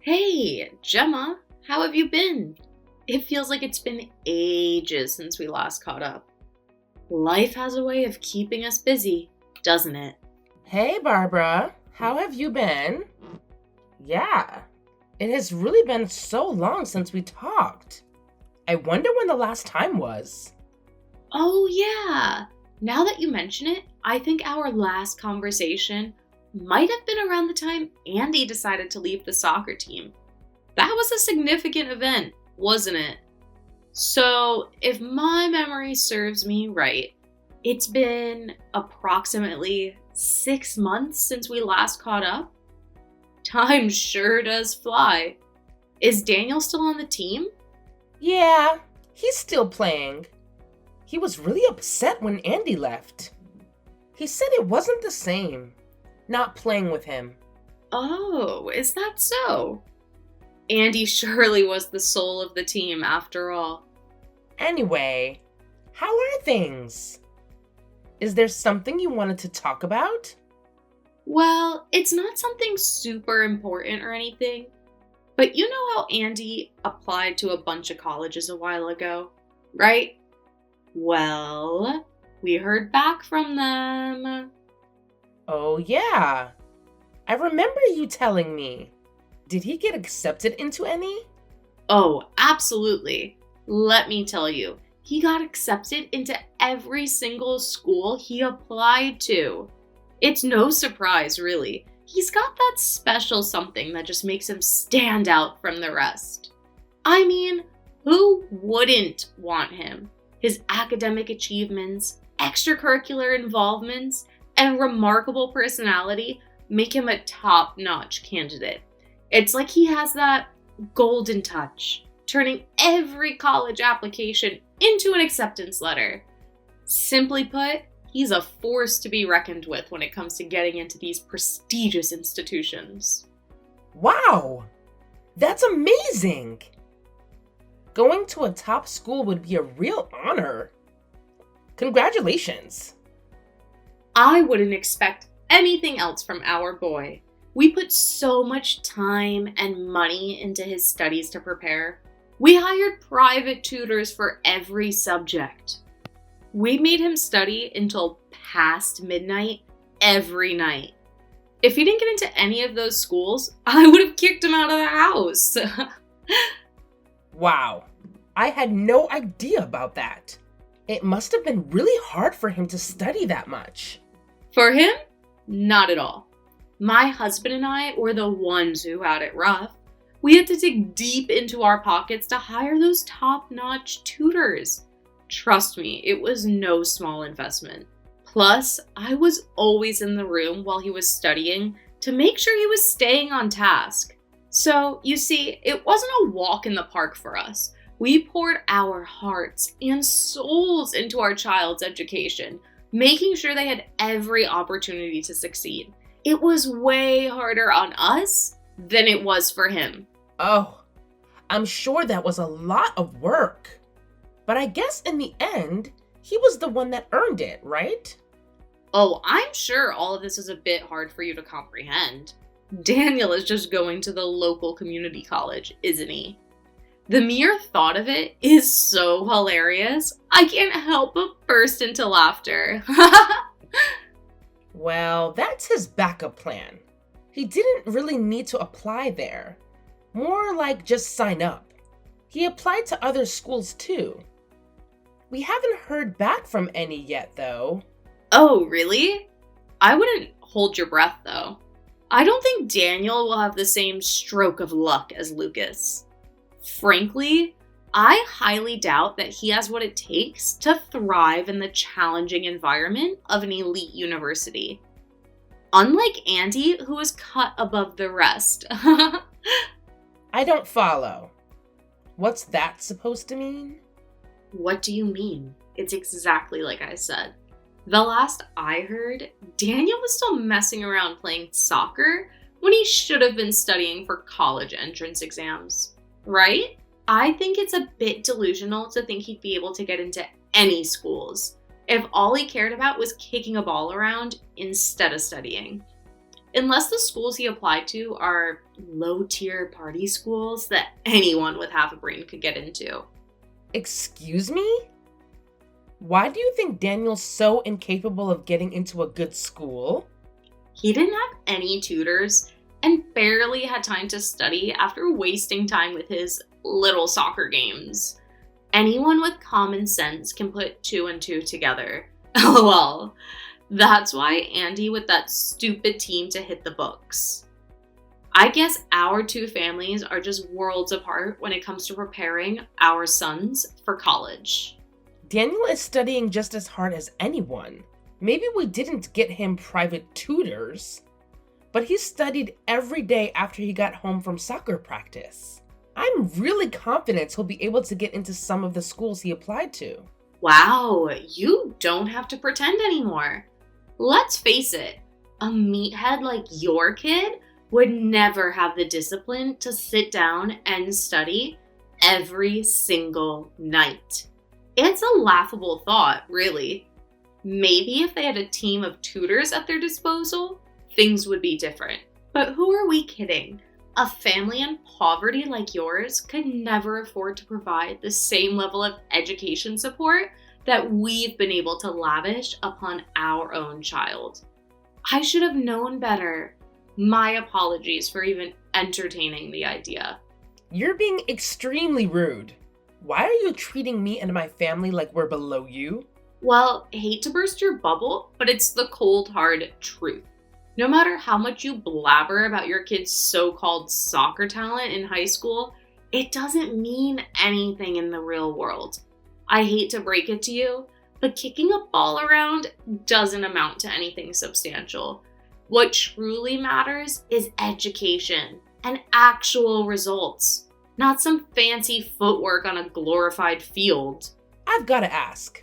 Hey, Gemma, how have you been? It feels like it's been ages since we last caught up. Life has a way of keeping us busy, doesn't it? Hey, Barbara. How have you been? Yeah, it has really been so long since we talked. I wonder when the last time was. Oh, yeah. Now that you mention it, I think our last conversation might have been around the time Andy decided to leave the soccer team. That was a significant event, wasn't it? So, if my memory serves me right, it's been approximately 6 months since we last caught up. Time sure does fly. Is Daniel still on the team? Yeah, he's still playing. He was really upset when Andy left. He said it wasn't the same, not playing with him. Oh, is that so? Andy surely was the soul of the team after all. Anyway, how are things? Is there something you wanted to talk about? Well, it's not something super important or anything, but you know how Andy applied to a bunch of colleges a while ago, right? Well, we heard back from them. Oh, yeah. I remember you telling me. Did he get accepted into any? Oh, absolutely. Let me tell you, he got accepted into every single school he applied to. It's no surprise, really. He's got that special something that just makes him stand out from the rest. I mean, who wouldn't want him? His academic achievements, extracurricular involvements, and remarkable personality make him a top-notch candidate. It's like he has that golden touch, turning every college application into an acceptance letter. Simply put, he's a force to be reckoned with when it comes to getting into these prestigious institutions. Wow! That's amazing! Going to a top school would be a real honor. Congratulations! I wouldn't expect anything else from our boy. We put so much time and money into his studies to prepare. We hired private tutors for every subject. We made him study until past midnight every night. If he didn't get into any of those schools, I would have kicked him out of the house. Wow, I had no idea about that. It must have been really hard for him to study that much. For him, not at all. My husband and I were the ones who had it rough. We had to dig deep into our pockets to hire those top-notch tutors. Trust me, it was no small investment. Plus, I was always in the room while he was studying to make sure he was staying on task. So, you see, it wasn't a walk in the park for us. We poured our hearts and souls into our child's education, making sure they had every opportunity to succeed. It was way harder on us than it was for him. Oh, I'm sure that was a lot of work. But I guess in the end, he was the one that earned it, right? Oh, I'm sure all of this is a bit hard for you to comprehend. Daniel is just going to the local community college, isn't he? The mere thought of it is so hilarious. I can't help but burst into laughter. Well, that's his backup plan. He didn't really need to apply there. More like just sign up. He applied to other schools too. We haven't heard back from any yet, though. Oh, really? I wouldn't hold your breath, though. I don't think Daniel will have the same stroke of luck as Lucas. Frankly, I highly doubt that he has what it takes to thrive in the challenging environment of an elite university. Unlike Andy, who was cut above the rest. I don't follow. What's that supposed to mean? What do you mean? It's exactly like I said. The last I heard, Daniel was still messing around playing soccer when he should have been studying for college entrance exams, right? I think it's a bit delusional to think he'd be able to get into any schools if all he cared about was kicking a ball around instead of studying. Unless the schools he applied to are low-tier party schools that anyone with half a brain could get into. Excuse me? Why do you think Daniel's so incapable of getting into a good school? He didn't have any tutors and barely had time to study after wasting time with his little soccer games. Anyone with common sense can put two and two together. LOL. That's why Andy with that stupid team to hit the books. I guess our two families are just worlds apart when it comes to preparing our sons for college. Daniel is studying just as hard as anyone. Maybe we didn't get him private tutors, but he studied every day after he got home from soccer practice. I'm really confident he'll be able to get into some of the schools he applied to. Wow, you don't have to pretend anymore. Let's face it, a meathead like your kid would never have the discipline to sit down and study every single night. It's a laughable thought, really. Maybe if they had a team of tutors at their disposal, things would be different. But who are we kidding? A family in poverty like yours could never afford to provide the same level of education support that we've been able to lavish upon our own child. I should have known better. My apologies for even entertaining the idea. You're being extremely rude. Why are you treating me and my family like we're below you? Well, hate to burst your bubble, but it's the cold, hard truth. No matter how much you blabber about your kid's so-called soccer talent in high school, it doesn't mean anything in the real world. I hate to break it to you, but kicking a ball around doesn't amount to anything substantial. What truly matters is education and actual results, not some fancy footwork on a glorified field. I've got to ask,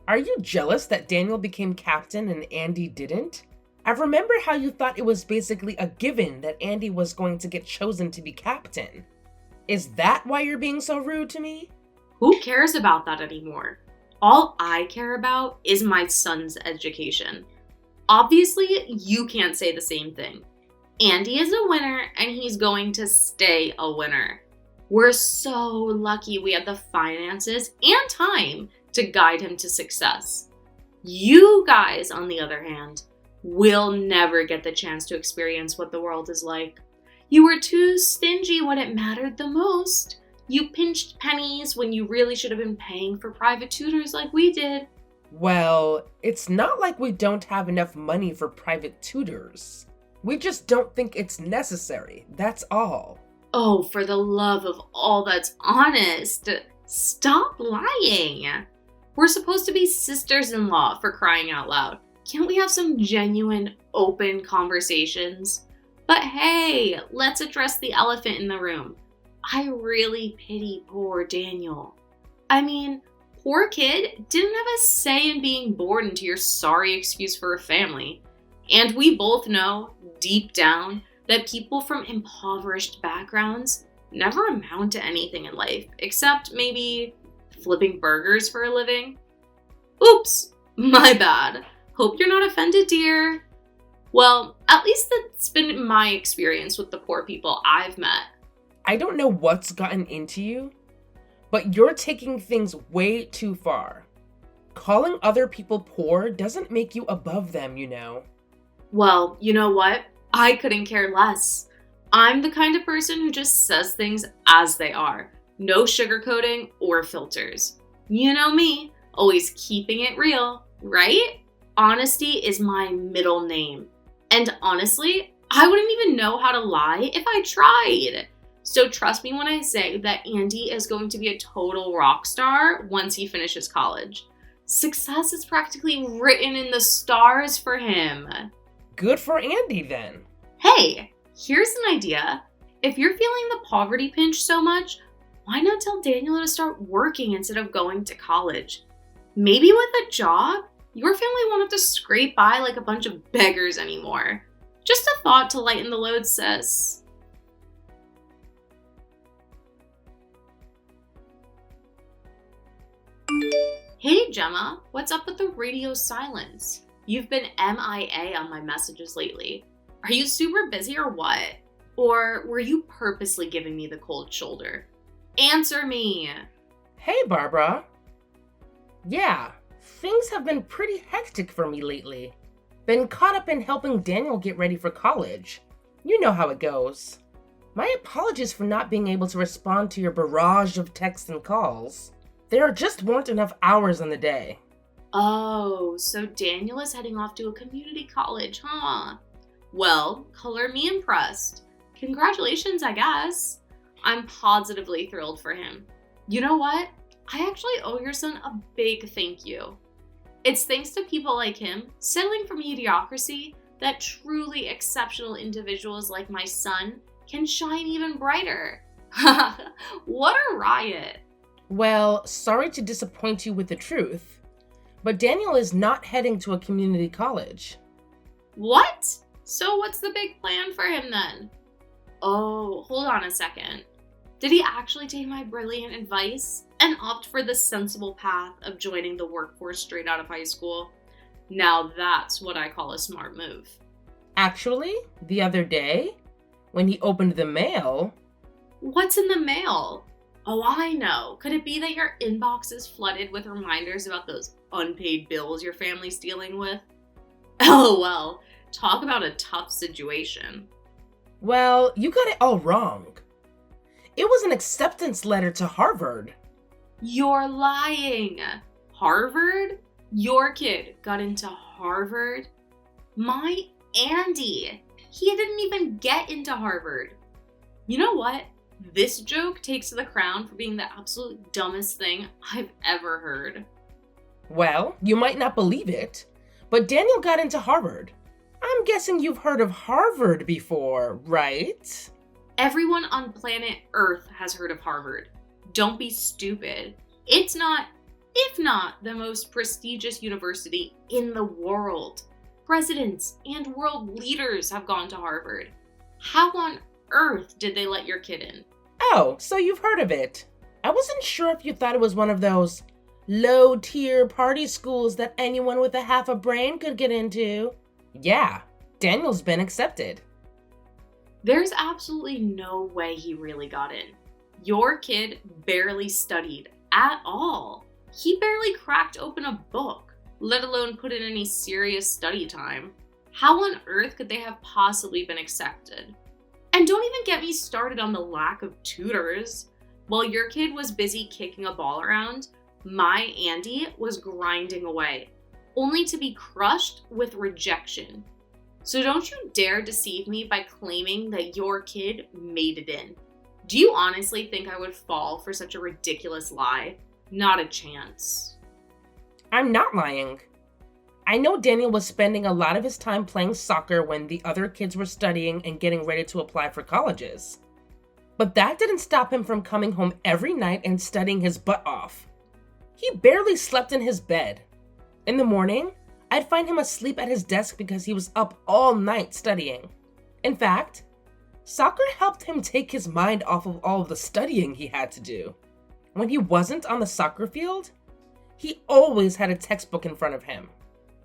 are you jealous that Daniel became captain and Andy didn't? I remember how you thought it was basically a given that Andy was going to get chosen to be captain. Is that why you're being so rude to me? Who cares about that anymore? All I care about is my son's education. Obviously, you can't say the same thing. Andy is a winner and he's going to stay a winner. We're so lucky we had the finances and time to guide him to success. You guys, on the other hand, will never get the chance to experience what the world is like. You were too stingy when it mattered the most. You pinched pennies when you really should have been paying for private tutors like we did. Well, it's not like we don't have enough money for private tutors. We just don't think it's necessary, that's all. Oh, for the love of all that's honest, stop lying. We're supposed to be sisters-in-law, for crying out loud. Can't we have some genuine, open conversations? But hey, let's address the elephant in the room. I really pity poor Daniel. I mean, poor kid didn't have a say in being born into your sorry excuse for a family. And we both know, deep down, that people from impoverished backgrounds never amount to anything in life, except maybe flipping burgers for a living. Oops, my bad. Hope you're not offended, dear. Well, at least that's been my experience with the poor people I've met. I don't know what's gotten into you, but you're taking things way too far. Calling other people poor doesn't make you above them, you know. Well, you know what? I couldn't care less. I'm the kind of person who just says things as they are. No sugarcoating or filters. You know me, always keeping it real, right? Honesty is my middle name. And honestly, I wouldn't even know how to lie if I tried. So trust me when I say that Andy is going to be a total rock star once he finishes college. Success is practically written in the stars for him. Good for Andy then. Hey, here's an idea. If you're feeling the poverty pinch so much, why not tell Daniel to start working instead of going to college? Maybe with a job, your family won't have to scrape by like a bunch of beggars anymore. Just a thought to lighten the load, sis. Hey Gemma, what's up with the radio silence? You've been MIA on my messages lately. Are you super busy or what? Or were you purposely giving me the cold shoulder? Answer me! Hey, Barbara. Yeah, things have been pretty hectic for me lately. Been caught up in helping Daniel get ready for college. You know how it goes. My apologies for not being able to respond to your barrage of texts and calls. There just weren't enough hours in the day. Oh, so Daniel is heading off to a community college, huh? Well, color me impressed. Congratulations, I guess. I'm positively thrilled for him. You know what? I actually owe your son a big thank you. It's thanks to people like him, settling for mediocrity, that truly exceptional individuals like my son can shine even brighter. What a riot. Well, sorry to disappoint you with the truth, but Daniel is not heading to a community college. What? So what's the big plan for him then? Oh, hold on a second. Did he actually take my brilliant advice and opt for the sensible path of joining the workforce straight out of high school? Now that's what I call a smart move. Actually, the other day, when he opened the mail... What's in the mail? Oh, I know. Could it be that your inbox is flooded with reminders about those unpaid bills your family's dealing with? LOL. Talk about a tough situation. Well, you got it all wrong. It was an acceptance letter to Harvard. You're lying. Harvard? Your kid got into Harvard? My Andy. He didn't even get into Harvard. You know what? This joke takes the crown for being the absolute dumbest thing I've ever heard. Well, you might not believe it, but Daniel got into Harvard. I'm guessing you've heard of Harvard before, right? Everyone on planet Earth has heard of Harvard. Don't be stupid. It's not, if not, the most prestigious university in the world. Presidents and world leaders have gone to Harvard. How on earth did they let your kid in? Oh, so you've heard of it. I wasn't sure if you thought it was one of those low-tier party schools that anyone with a half a brain could get into. Yeah, Daniel's been accepted. There's absolutely no way he really got in. Your kid barely studied at all. He barely cracked open a book, let alone put in any serious study time. How on earth could they have possibly been accepted? And don't even get me started on the lack of tutors. While your kid was busy kicking a ball around, my Andy was grinding away, only to be crushed with rejection. So don't you dare deceive me by claiming that your kid made it in. Do you honestly think I would fall for such a ridiculous lie? Not a chance. I'm not lying. I know Daniel was spending a lot of his time playing soccer when the other kids were studying and getting ready to apply for colleges. But that didn't stop him from coming home every night and studying his butt off. He barely slept in his bed. In the morning, I'd find him asleep at his desk because he was up all night studying. In fact, soccer helped him take his mind off of all of the studying he had to do. When he wasn't on the soccer field, he always had a textbook in front of him.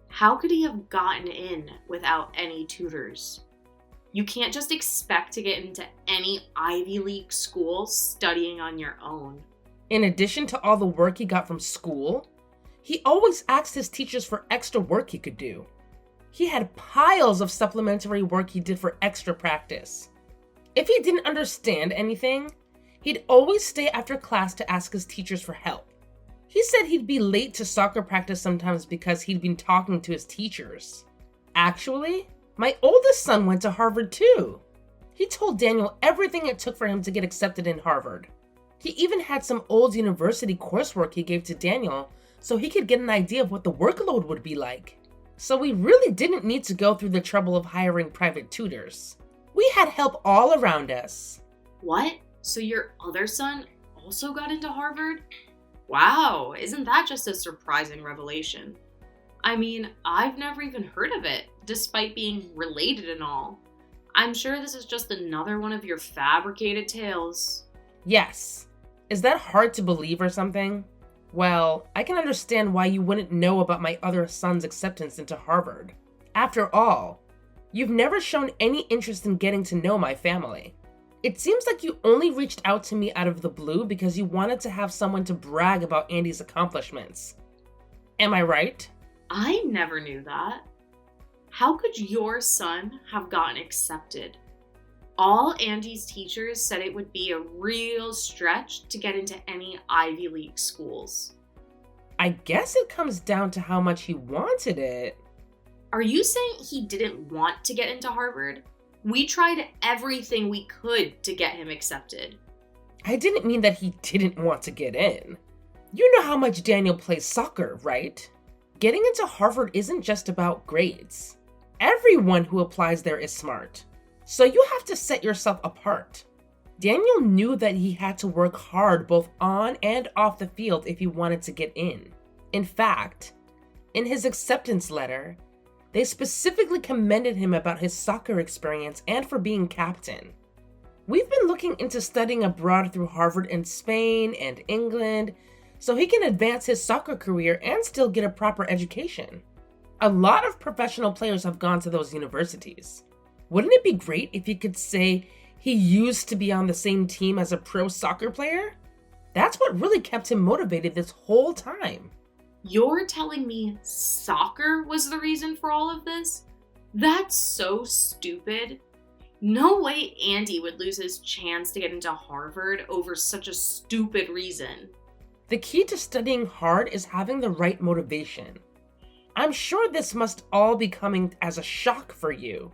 How could he have gotten in without any tutors? You can't just expect to get into any Ivy League school studying on your own. In addition to all the work he got from school, he always asked his teachers for extra work he could do. He had piles of supplementary work he did for extra practice. If he didn't understand anything, he'd always stay after class to ask his teachers for help. He said he'd be late to soccer practice sometimes because he'd been talking to his teachers. Actually, my oldest son went to Harvard too. He told Daniel everything it took for him to get accepted in Harvard. He even had some old university coursework he gave to Daniel so he could get an idea of what the workload would be like. So we really didn't need to go through the trouble of hiring private tutors. We had help all around us. What? So your other son also got into Harvard? Wow, isn't that just a surprising revelation? I mean, I've never even heard of it, despite being related and all. I'm sure this is just another one of your fabricated tales. Yes. Is that hard to believe or something? Well, I can understand why you wouldn't know about my other son's acceptance into Harvard. After all, You've never shown any interest in getting to know my family. It seems like you only reached out to me out of the blue because you wanted to have someone to brag about Andy's accomplishments. Am I right? I never knew that. How could your son have gotten accepted? All Andy's teachers said it would be a real stretch to get into any Ivy League schools. I guess it comes down to how much he wanted it. Are you saying he didn't want to get into Harvard? We tried everything we could to get him accepted. I didn't mean that he didn't want to get in. You know how much Daniel plays soccer, right? Getting into Harvard isn't just about grades. Everyone who applies there is smart. So you have to set yourself apart. Daniel knew that he had to work hard both on and off the field if he wanted to get in. In fact, in his acceptance letter, they specifically commended him about his soccer experience and for being captain. We've been looking into studying abroad through Harvard in Spain and England, so he can advance his soccer career and still get a proper education. A lot of professional players have gone to those universities. Wouldn't it be great if he could say he used to be on the same team as a pro soccer player? That's what really kept him motivated this whole time. You're telling me soccer was the reason for all of this? That's so stupid. No way Andy would lose his chance to get into Harvard over such a stupid reason. The key to studying hard is having the right motivation. I'm sure this must all be coming as a shock for you.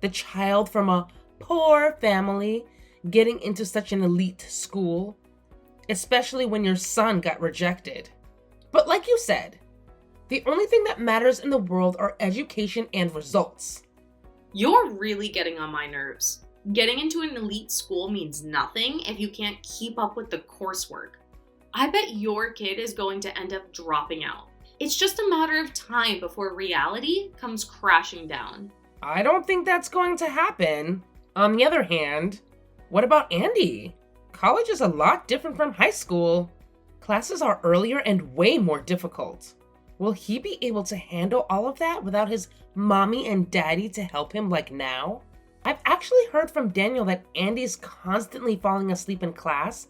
The child from a poor family getting into such an elite school, especially when your son got rejected. But like you said, the only thing that matters in the world are education and results. You're really getting on my nerves. Getting into an elite school means nothing if you can't keep up with the coursework. I bet your kid is going to end up dropping out. It's just a matter of time before reality comes crashing down. I don't think that's going to happen. On the other hand, what about Andy? College is a lot different from high school. Classes are earlier and way more difficult. Will he be able to handle all of that without his mommy and daddy to help him like now? I've actually heard from Daniel that Andy's constantly falling asleep in class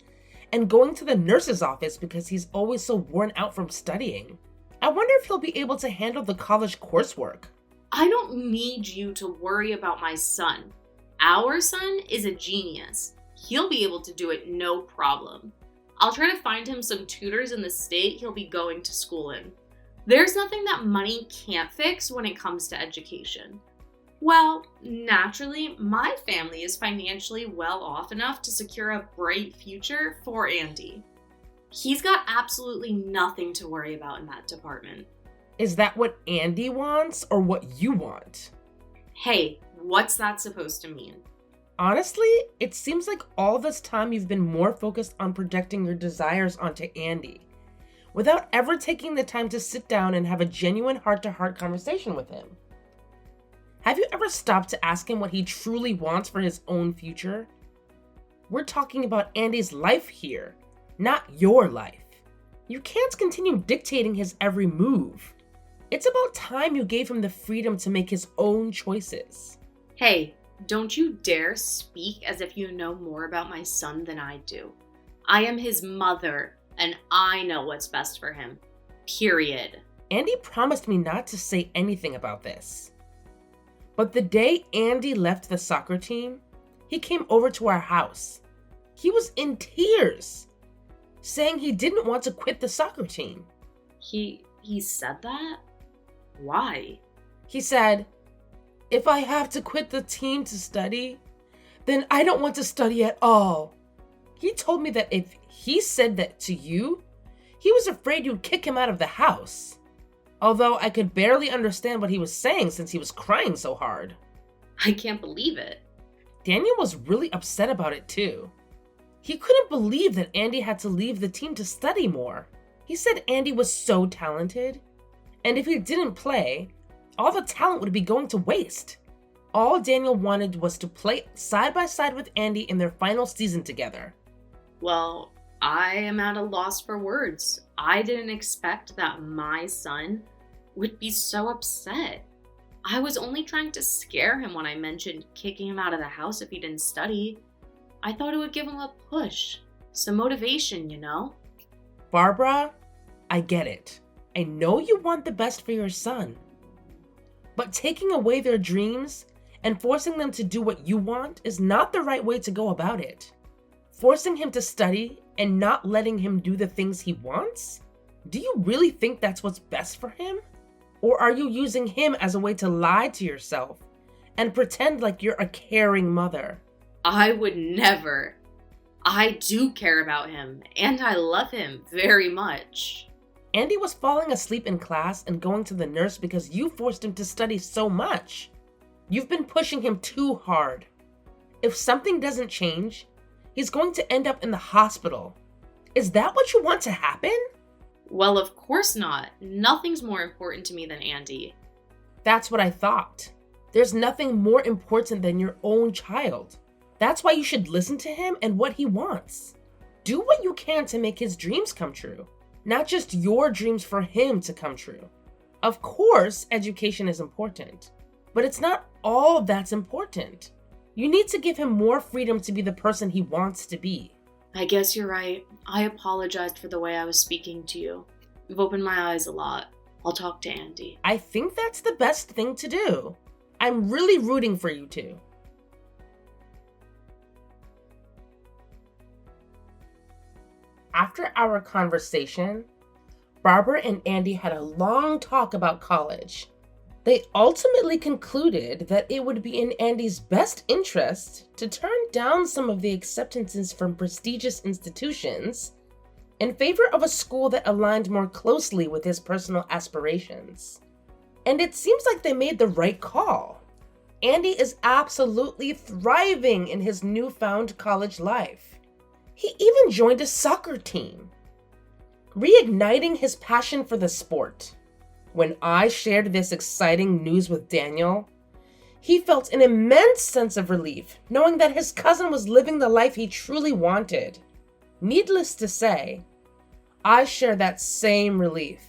and going to the nurse's office because he's always so worn out from studying. I wonder if he'll be able to handle the college coursework. I don't need you to worry about my son. Our son is a genius. He'll be able to do it no problem. I'll try to find him some tutors in the state he'll be going to school in. There's nothing that money can't fix when it comes to education. Well, naturally, my family is financially well off enough to secure a bright future for Andy. He's got absolutely nothing to worry about in that department. Is that what Andy wants or what you want? Hey, what's that supposed to mean? Honestly, it seems like all this time you've been more focused on projecting your desires onto Andy, without ever taking the time to sit down and have a genuine heart-to-heart conversation with him. Have you ever stopped to ask him what he truly wants for his own future? We're talking about Andy's life here, not your life. You can't continue dictating his every move. It's about time you gave him the freedom to make his own choices. Hey, don't you dare speak as if you know more about my son than I do. I am his mother, and I know what's best for him. Period. Andy promised me not to say anything about this. But the day Andy left the soccer team, he came over to our house. He was in tears, saying he didn't want to quit the soccer team. He said that? Why? He said, "If I have to quit the team to study, then I don't want to study at all." He told me that if he said that to you, he was afraid you'd kick him out of the house. Although I could barely understand what he was saying since he was crying so hard. I can't believe it. Daniel was really upset about it too. He couldn't believe that Andy had to leave the team to study more. He said Andy was so talented, and if he didn't play, all the talent would be going to waste. All Daniel wanted was to play side by side with Andy in their final season together. Well, I am at a loss for words. I didn't expect that my son would be so upset. I was only trying to scare him when I mentioned kicking him out of the house if he didn't study. I thought it would give him a push, some motivation, you know? Barbara, I get it. I know you want the best for your son. But taking away their dreams and forcing them to do what you want is not the right way to go about it. Forcing him to study and not letting him do the things he wants? Do you really think that's what's best for him? Or are you using him as a way to lie to yourself and pretend like you're a caring mother? I would never. I do care about him, and I love him very much. Andy was falling asleep in class and going to the nurse because you forced him to study so much. You've been pushing him too hard. If something doesn't change, he's going to end up in the hospital. Is that what you want to happen? Well, of course not. Nothing's more important to me than Andy. That's what I thought. There's nothing more important than your own child. That's why you should listen to him and what he wants. Do what you can to make his dreams come true, not just your dreams for him to come true. Of course, education is important, but it's not all that's important. You need to give him more freedom to be the person he wants to be. I guess you're right. I apologized for the way I was speaking to you. You've opened my eyes a lot. I'll talk to Andy. I think that's the best thing to do. I'm really rooting for you two. After our conversation, Barbara and Andy had a long talk about college. They ultimately concluded that it would be in Andy's best interest to turn down some of the acceptances from prestigious institutions in favor of a school that aligned more closely with his personal aspirations. And it seems like they made the right call. Andy is absolutely thriving in his newfound college life. He even joined a soccer team, reigniting his passion for the sport. When I shared this exciting news with Daniel, he felt an immense sense of relief, knowing that his cousin was living the life he truly wanted. Needless to say, I share that same relief.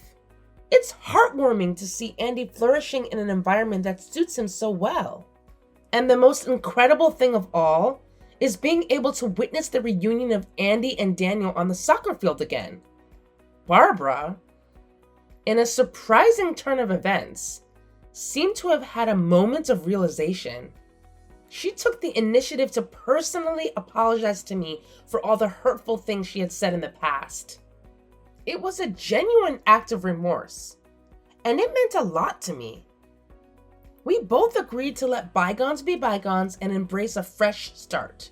It's heartwarming to see Andy flourishing in an environment that suits him so well. And the most incredible thing of all is being able to witness the reunion of Andy and Daniel on the soccer field again. Barbara, in a surprising turn of events, seemed to have had a moment of realization. She took the initiative to personally apologize to me for all the hurtful things she had said in the past. It was a genuine act of remorse, and it meant a lot to me. We both agreed to let bygones be bygones and embrace a fresh start.